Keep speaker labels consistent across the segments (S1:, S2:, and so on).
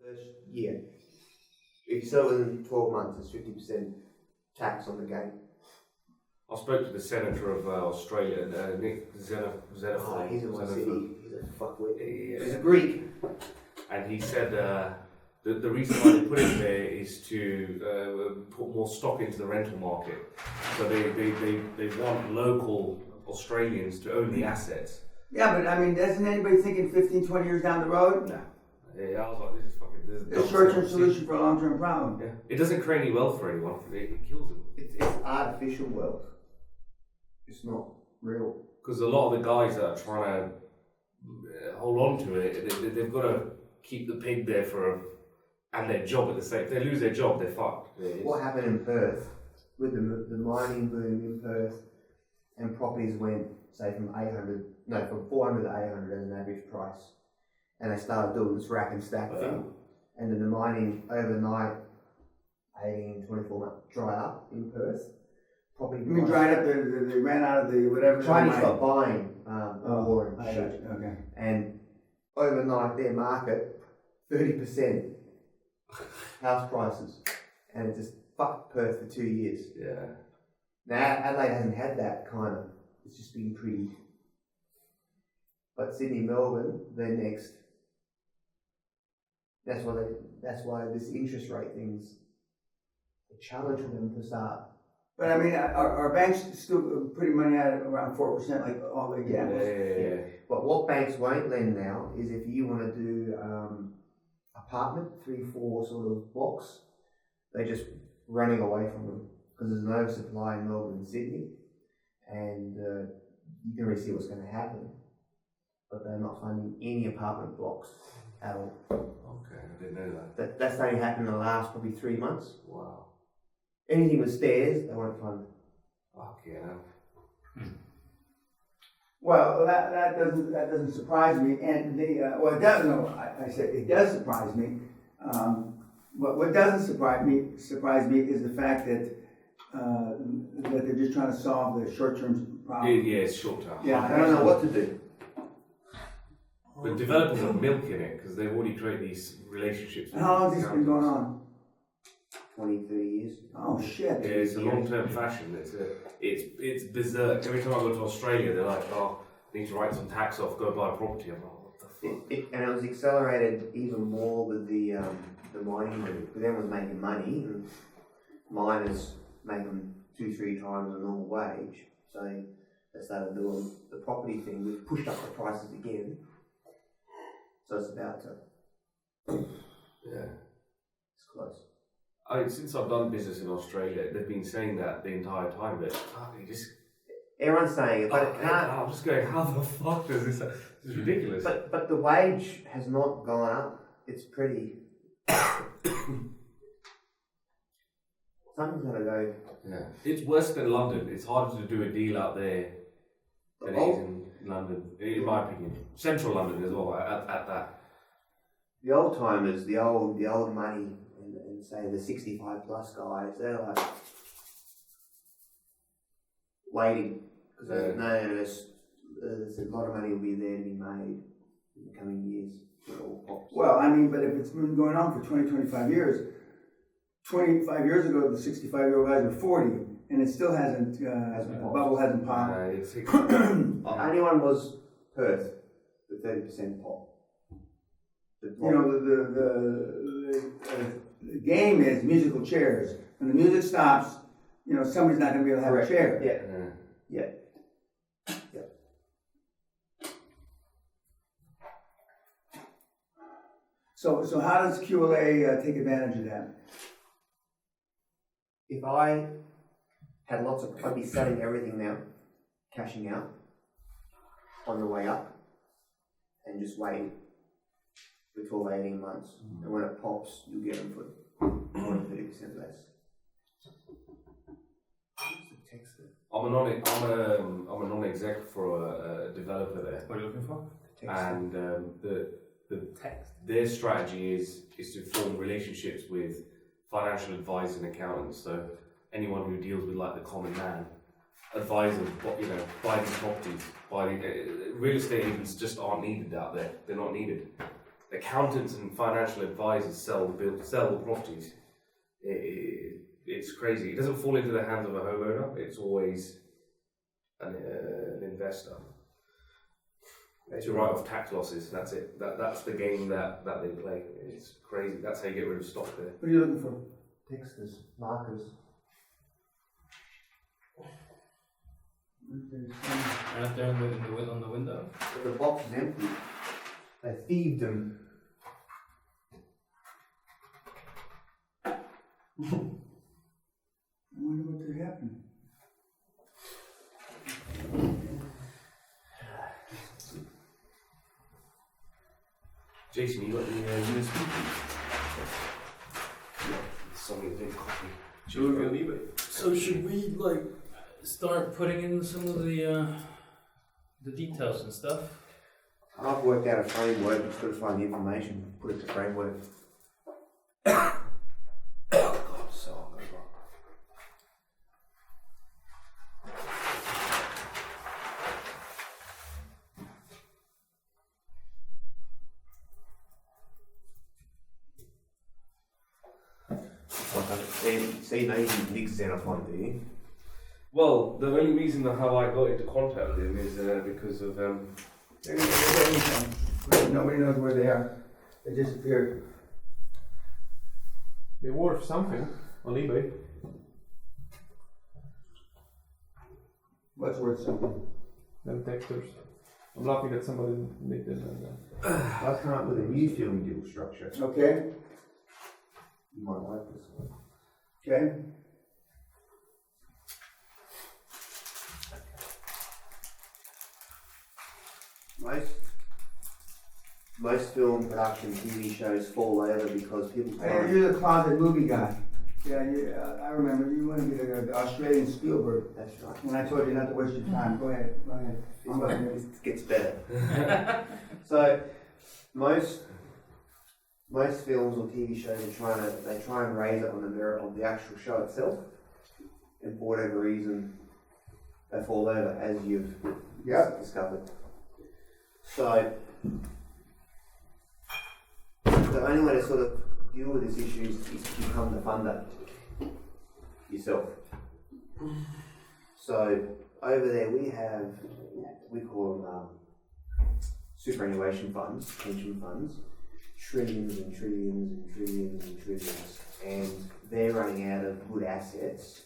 S1: first year. If you sell within 12 months, it's 50% tax on the gain.
S2: I spoke to the Senator of Australia, Nick Xenophon.
S1: He's in my city. He's a fuckwit.
S2: He's
S1: a Greek.
S2: And he said the reason why they put it there is to put more stock into the rental market. So they want local Australians to own the assets.
S3: Yeah, but I mean, doesn't anybody thinking 15, 20 years down the road?
S2: No. Yeah, I was like, this is fucking...
S3: It's a short-term solution for a long-term problem.
S2: Yeah. It doesn't create any wealth for anyone. It kills them.
S1: It's artificial wealth. It's not real.
S2: Because a lot of the guys that are trying to hold on to it, they've got to keep the pig there and their job at the same. If they lose their job, they're fucked.
S1: What happened in Perth with the mining boom in Perth, and properties went say from 400 to 800 as an average price, and they started doing this rack and stack thing, and then the mining overnight, 18, 24 months dry up in Perth. Property
S3: you mean dried up? They ran out of the whatever.
S1: Chinese stopped buying ore and shit.
S3: Okay.
S1: And overnight, their market 30% house prices, and it just fucked Perth for 2 years.
S2: Yeah.
S1: Now Adelaide hasn't had that kind of. It's just been pretty. But Sydney, Melbourne, they're next. That's why this interest rate thing's a challenge for them to start.
S3: But I mean, our banks still putting money out at around 4%, like all the examples.
S1: Yeah. But what banks won't lend now is if you want to do apartment, 3-4 sort of blocks, they're just running away from them because there's no supply in Melbourne and Sydney, and you can really see what's going to happen. But they're not funding any apartment blocks at all.
S2: Okay, I didn't know that.
S1: That's only happened in the last probably 3 months.
S2: Wow.
S1: Anything with stairs, they won't fund.
S2: Fuck yeah.
S3: Well, that doesn't surprise me, and it does. No, I said it does surprise me. What doesn't surprise me is the fact that they're just trying to solve the short-term problem.
S2: Yeah, it's short term.
S3: Yeah,
S1: I don't know what to do.
S2: But developers are milking it because they've already created these relationships.
S3: And how long has this been going on?
S1: 20, 30 years.
S3: Oh shit!
S2: Yeah, it's a long-term fashion. It's berserk. Every time I go to Australia, they're like, "Oh, I need to write some tax off, go buy a property." I'm like, "What the fuck?"
S1: And it was accelerated even more with the mining boom. Because everyone was making money, and miners making 2-3 times the normal wage. So they started doing the property thing, which pushed up the prices again. So it's about to.
S2: Yeah.
S1: It's close.
S2: Since I've done business in Australia, they've been saying that the entire time. But
S1: Everyone's saying it, but it can't.
S2: I'm just going, how the fuck does this? This is ridiculous.
S1: But the wage has not gone up. It's pretty. Something's gonna go.
S2: Yeah, it's worse than London. It's harder to do a deal out there than it is in London, in my opinion. Central London as well. At that.
S1: The old timers, the old money. And say the 65 plus guys, they're like waiting because there's a lot of money will be there to be made in the coming years.
S3: Well, I mean, but if it's been going on for 20, 25 years, 25 years ago, the 65-year-old guys were 40, and it still hasn't, the bubble hasn't popped.
S1: Only one was Perth, the 30% pop.
S3: You know, the game is musical chairs. When the music stops, you know, somebody's not going to be able to have a chair.
S1: Yeah.
S3: So how does QLA take advantage of that?
S1: If I had I'd be selling everything now, cashing out on the way up, and just waiting for 12, 18 months. And when it pops, you'll get them for 30% less.
S2: I'm a non-exec for a developer there.
S4: What are you looking for?
S2: And their strategy is to form relationships with financial advisors and accountants. So anyone who deals with like the common man, advise them, buy these properties. Real estate agents just aren't needed out there. They're not needed. accountants and financial advisors sell the properties, it's crazy. It doesn't fall into the hands of a homeowner. It's always an investor to write off tax losses. That's it. That's the game that they play. It's crazy. That's how you get rid of stock there.
S1: What are you looking for? Texters, markers.
S4: Right there on the window.
S1: But the box is empty. They thieved them.
S3: I wonder what could happen.
S2: Jason, you got the USB? Somebody did copy.
S5: Should we on eBay?
S4: So should we like start putting in some of the details and stuff?
S1: I've worked out a framework. You've got to find the information, put it to framework. See, now you can mix that up on, do you?
S2: Well, the only reason how I got into contact with him is because of
S3: Nobody knows where they are. They disappeared.
S5: They're worth something on eBay.
S3: What's worth something?
S5: Them textures. I'm laughing at somebody nicked them.
S1: I've come up with a new film deal structure.
S3: Okay.
S1: You might like this one.
S3: Okay.
S1: Most film production TV shows fall over because people can't.
S3: You're the closet movie guy. Yeah, I remember. You want to be the Australian Spielberg.
S1: That's right.
S3: When I told you not to waste your time. Go ahead.
S1: It gets better. So, most films or TV shows they try and raise it on the merit of the actual show itself, and for whatever reason, they fall over, as you've discovered. So, the only way to sort of deal with this issue is to become the funder yourself. So, over there we call them superannuation funds, pension funds, trillions and trillions and trillions and trillions, and they're running out of good assets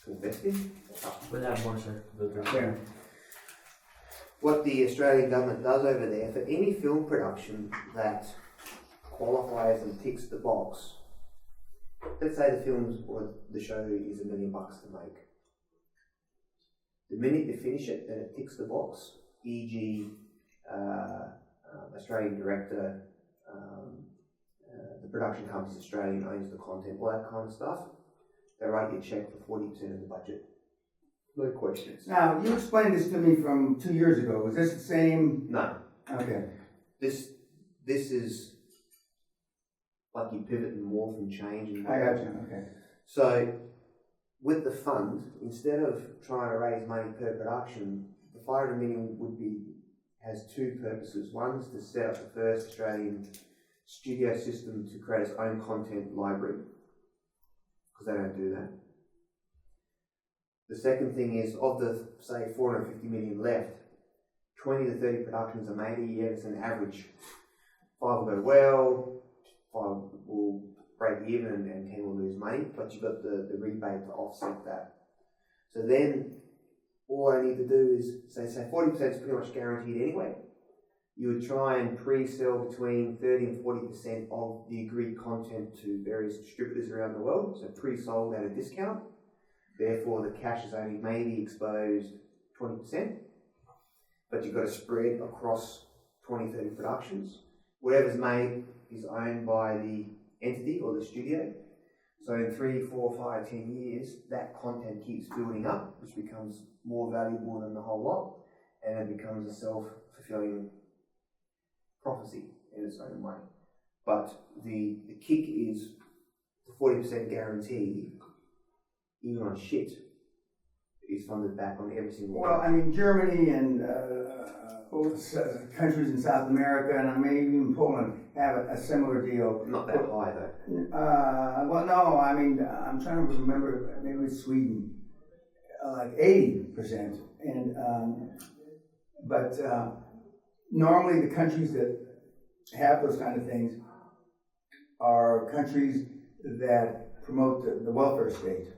S1: to invest in.
S4: We'll have more, sir.
S3: Yeah.
S1: What the Australian government does over there, for any film production that qualifies and ticks the box, let's say the film or the show is $1 million to make. The minute you finish it and it ticks the box, e.g. Australian director, the production company's Australian, owns the content, all that kind of stuff, they write you a check for 40% of the budget. No questions.
S3: Now, you explained this to me from 2 years ago. Was this the same?
S1: No.
S3: Okay.
S1: This is like you pivot and morph and change. And
S3: I got you. Okay.
S1: So, with the fund, instead of trying to raise money per production, the 500 million has two purposes. One is to set up the first Australian studio system to create its own content library, because they don't do that. The second thing is, of the, say, 450 million left, 20 to 30 productions are made a year. It's an average. 5 will go well, 5 will break even, and 10 will lose money, but you've got the rebate to offset that. So then, all I need to do is, say 40% is pretty much guaranteed anyway. You would try and pre-sell between 30 and 40% of the agreed content to various distributors around the world, so pre-sold at a discount. Therefore, the cash is only maybe exposed 20%, but you've got to spread across 20, 30 productions. Whatever's made is owned by the entity or the studio. So in 3, 4, 5, 10 years, that content keeps building up, which becomes more valuable than the whole lot, and it becomes a self-fulfilling prophecy in its own way. But the kick is the 40% guarantee, even on shit, is funded back on every single
S3: Well, I mean, Germany and countries in South America and maybe even Poland have a similar deal.
S1: Not that high though.
S3: Well, no, I mean, I'm trying to remember, maybe it's Sweden, like 80%. And, but normally the countries that have those kind of things are countries that promote the welfare state.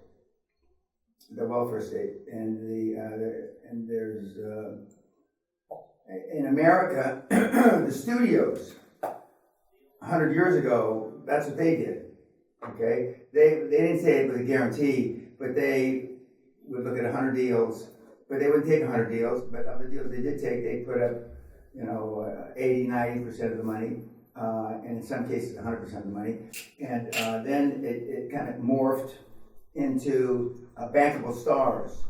S3: The welfare state. And and there's, in America, the studios, 100 years ago, that's what they did. Okay, they didn't say it was a guarantee, but they would look at 100 deals, but they wouldn't take 100 deals. But of the deals they did take, they put up, 80-90% of the money, and in some cases 100% of the money. And then it kind of morphed into bankable stars.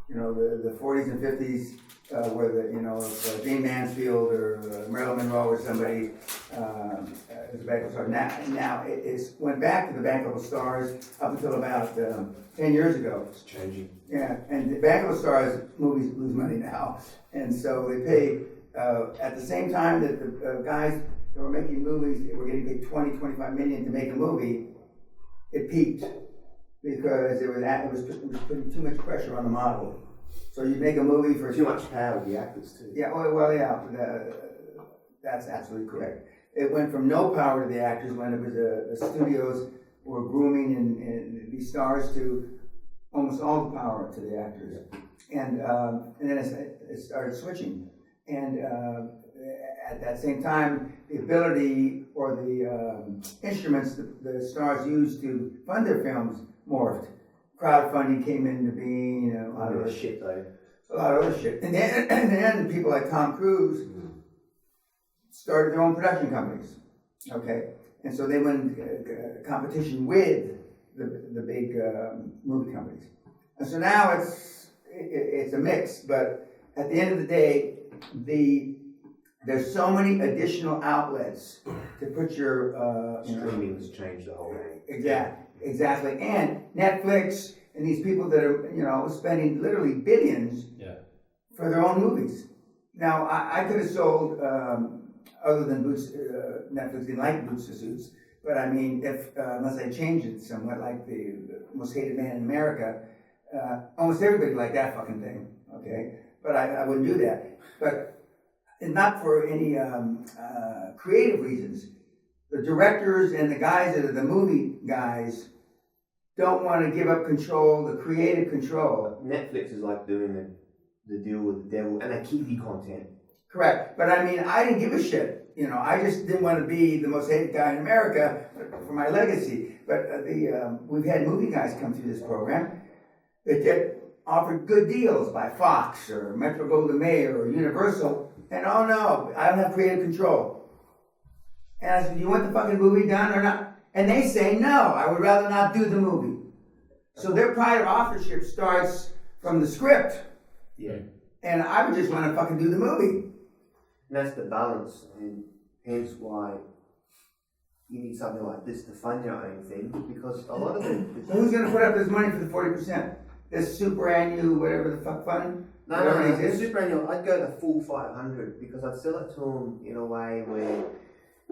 S3: The 40s and 50s. Where if Dean Mansfield or Marilyn Monroe or somebody is a bankable star. Now it went back to the bankable stars up until about 10 years ago.
S2: It's changing.
S3: Yeah, and the bankable stars movies lose money now, and so they pay at the same time that the guys that were making movies were getting paid $20-25 million to make a movie. It peaked because it was putting too much pressure on the model. So you make a movie for
S1: Too much power with the actors too.
S3: yeah, well, yeah, that's absolutely correct. It went from no power to the actors when it was the studios were grooming and these stars to almost all the power to the actors, and then it started switching, and at that same time, the ability or the instruments the stars used to fund their films morphed. Crowdfunding came into being, a lot of
S1: shit though.
S3: A lot of other shit. And then people like Tom Cruise started their own production companies. Okay? And so they went in competition with the big movie companies. And so now it's a mix, but at the end of the day, there's so many additional outlets to put your
S1: Streaming has changed the whole thing.
S3: Exactly. And Netflix and these people that are, spending literally billions for their own movies. Now, I could have sold, other than Boots, Netflix didn't like Boots to Suits, but I mean, unless I changed it somewhat, like the Most Hated Man in America, almost everybody liked that fucking thing, okay? But I wouldn't do that. But not for any creative reasons. The directors and the guys that are the movie guys don't want to give up control, the creative control.
S1: Netflix is like doing the deal with the devil, and they keep you content.
S3: Correct. But I mean, I didn't give a shit. I just didn't want to be the most hated guy in America for my legacy. But we've had movie guys come through this program that get offered good deals by Fox or Metro-Goldwyn-Mayer or Universal, and oh no, I don't have creative control. And I said, do you want the fucking movie done or not? And they say, no, I would rather not do the movie. So their pride of authorship starts from the script.
S1: Yeah.
S3: And I would just want to fucking do the movie.
S1: And that's the balance, and hence why you need something like this to fund your own thing, because a lot of it...
S3: So who's going to put up this money for the 40%? This superannual, whatever the fuck fund?
S1: No, the superannual, I'd go the full 500, because I'd sell it to them in a way where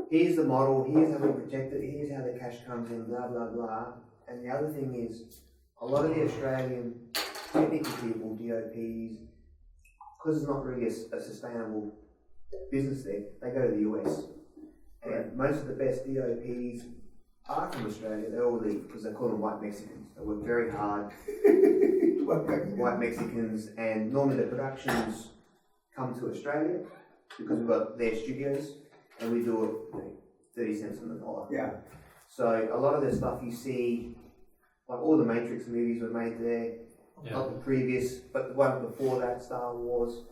S1: here's the model, here's how we project it, here's how the cash comes in, blah, blah, blah. And the other thing is, a lot of the Australian technical people, DOPs, because it's not really a sustainable business there, they go to the US. And most of the best DOPs are from Australia. They all leave because they call them white Mexicans. They work very hard. White Mexicans, and normally the productions come to Australia because we've got their studios and we do it 30 cents on the dollar.
S3: Yeah.
S1: So a lot of the stuff you see, like all the Matrix movies were made there.
S4: Yeah.
S1: Not the previous, but the one before that, Star Wars,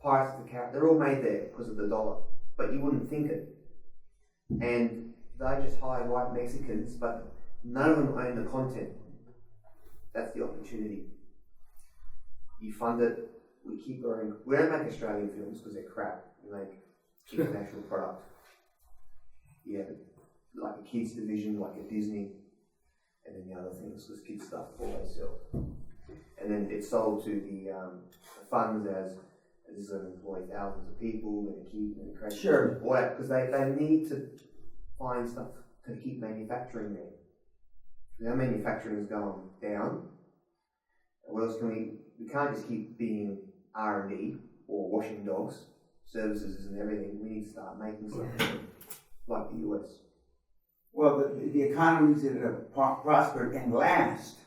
S1: Pirates of the Caribbean, they're all made there because of the dollar. But you wouldn't think it. And they just hire white Mexicans, but none of them own the content. That's the opportunity. You fund it, we keep growing. We don't make Australian films because they're crap. We make international product. Yeah, like a kids division, like a Disney, and then the other things because kids stuff always sell. And and then it's sold to the funds as this is going to employ thousands of people and create
S3: Sure.
S1: all that, because they need to find stuff to keep manufacturing there. Now manufacturing is going down. What else can we can't just keep being R&D or washing dogs, services and everything. We need to start making something like the US.
S3: Well, the economies that have prospered and last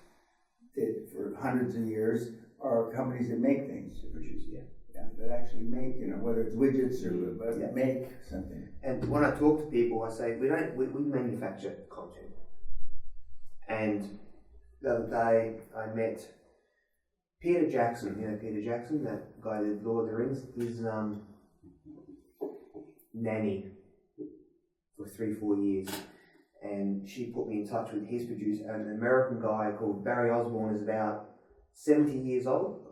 S3: for hundreds of years are companies that make things.
S1: To produce, yeah.
S3: That actually make, whether it's widgets or but make something.
S1: And when I talk to people, I say we manufacture content. And the other day I met Peter Jackson. You know Peter Jackson, that guy that did Lord of the Rings. His nanny for 3-4 years, and she put me in touch with his producer, an American guy called Barry Osborne. Is about 70 years old.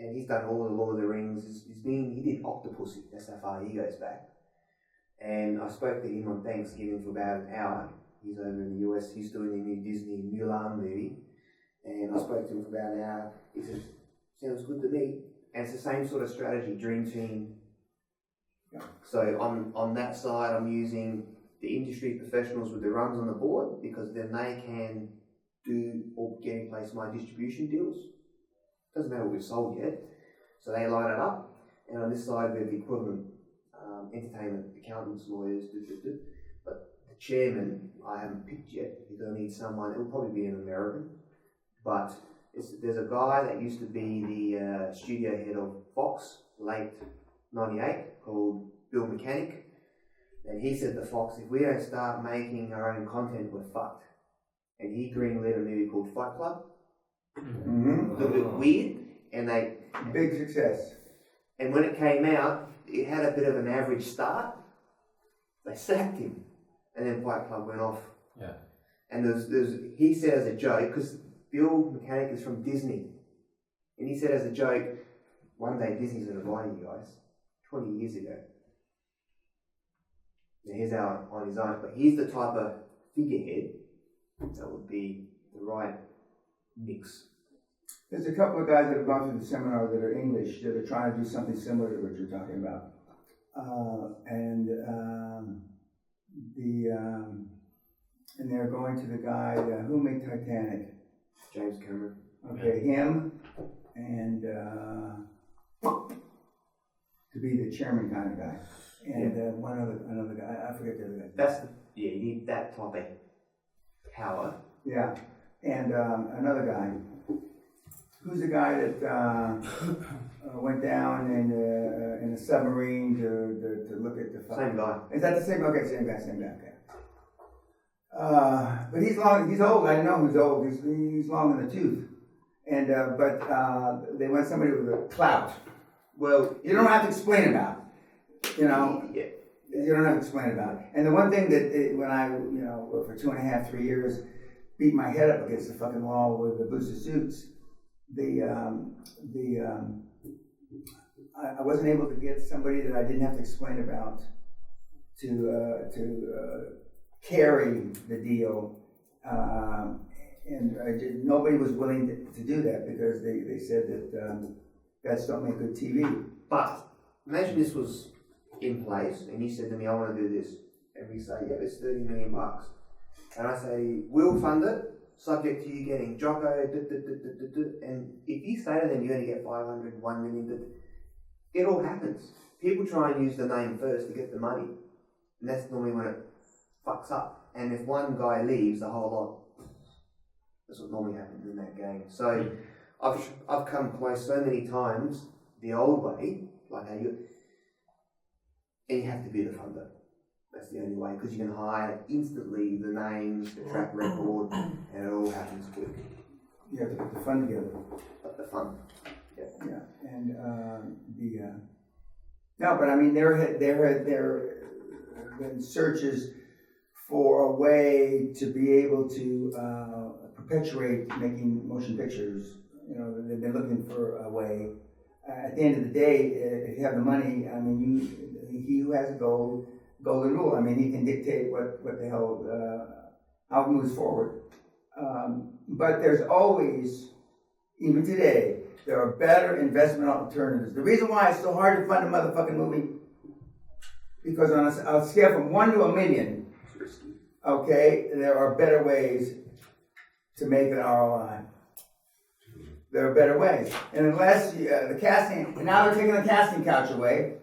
S1: And he's done all the Lord of the Rings. He did Octopussy. That's how far he goes back. And I spoke to him on Thanksgiving for about an hour. He's over in the US. He's doing the new Disney Mulan movie. And I spoke to him for about an hour. He said, "Sounds good to me." And it's the same sort of strategy, Dream Team.
S3: Yeah.
S1: So on that side, I'm using the industry professionals with the runs on the board, because then they can do or get in place my distribution deals. Doesn't matter what we've sold yet. So they line it up. And on this side, we have the equivalent entertainment, accountants, lawyers, But the chairman, I haven't picked yet, because I need someone. It will probably be an American. But there's a guy that used to be the studio head of Fox, late 98, called Bill Mechanic. And he said to Fox, if we don't start making our own content, we're fucked. And he greenlit a movie called Fight Club.
S3: Mm-hmm.
S1: A little bit weird, and they
S3: Big success.
S1: and when it came out, it had a bit of an average start. They sacked him, and then Fight Club went off.
S4: Yeah.
S1: And he said as a joke, because Bill Mechanic is from Disney, and he said as a joke, one day Disney's going to buy you guys. 20 years ago. Now he's out on his own, but he's the type of figurehead that would be the right mix.
S3: There's a couple of guys that have gone through the seminar that are English that are trying to do something similar to what you're talking about. And they're going to the guy who made Titanic.
S1: James Cameron.
S3: Okay, him, and to be the chairman kind of guy, and another guy. I forget the other guy.
S1: You need that type of power.
S3: Yeah, and another guy. Who's the guy that went down in a submarine to look at the fire?
S1: Same guy.
S3: Is that the same? Okay, same guy. Okay. But he's long. He's old. I know he's old. He's long in the tooth. And but they want somebody with a clout.
S1: Well,
S3: You don't have to explain about it. You don't have to explain about it. And the one thing that when I for 2.5, 3 years beat my head up against the fucking wall with the booster suits, I wasn't able to get somebody that I didn't have to explain about to carry the deal, and nobody was willing to do that because they said that vets don't make good TV.
S1: But imagine this was in place, and you said to me, "I want to do this," and we say, "Yeah, it's $30 million," and I say, "We'll fund it, subject to you getting Jocko." And if you say to them, "You're going to get 500, 1 million," it all happens. People try and use the name first to get the money, and that's normally when it fucks up. And if one guy leaves, the whole lot. That's what normally happens in that game. So I've come close so many times the old way, like how and you have to be the funder. That's the only way, because you can hire instantly the names, the track record, and it all happens quick.
S3: You have to put the fund together.
S1: But the fun.
S3: Yeah, and no, but I mean there have been searches for a way to be able to perpetuate making motion pictures. They've been looking for a way. At the end of the day, if you have the money, I mean, he who has a golden rule. I mean, he can dictate what the hell how it moves forward. But there's always even today, there are better investment alternatives. The reason why it's so hard to fund a motherfucking movie, because on a scale from 1 to 1,000,000, okay, there are better ways to make an ROI. There are better ways. And unless the casting, now they're taking the casting couch away,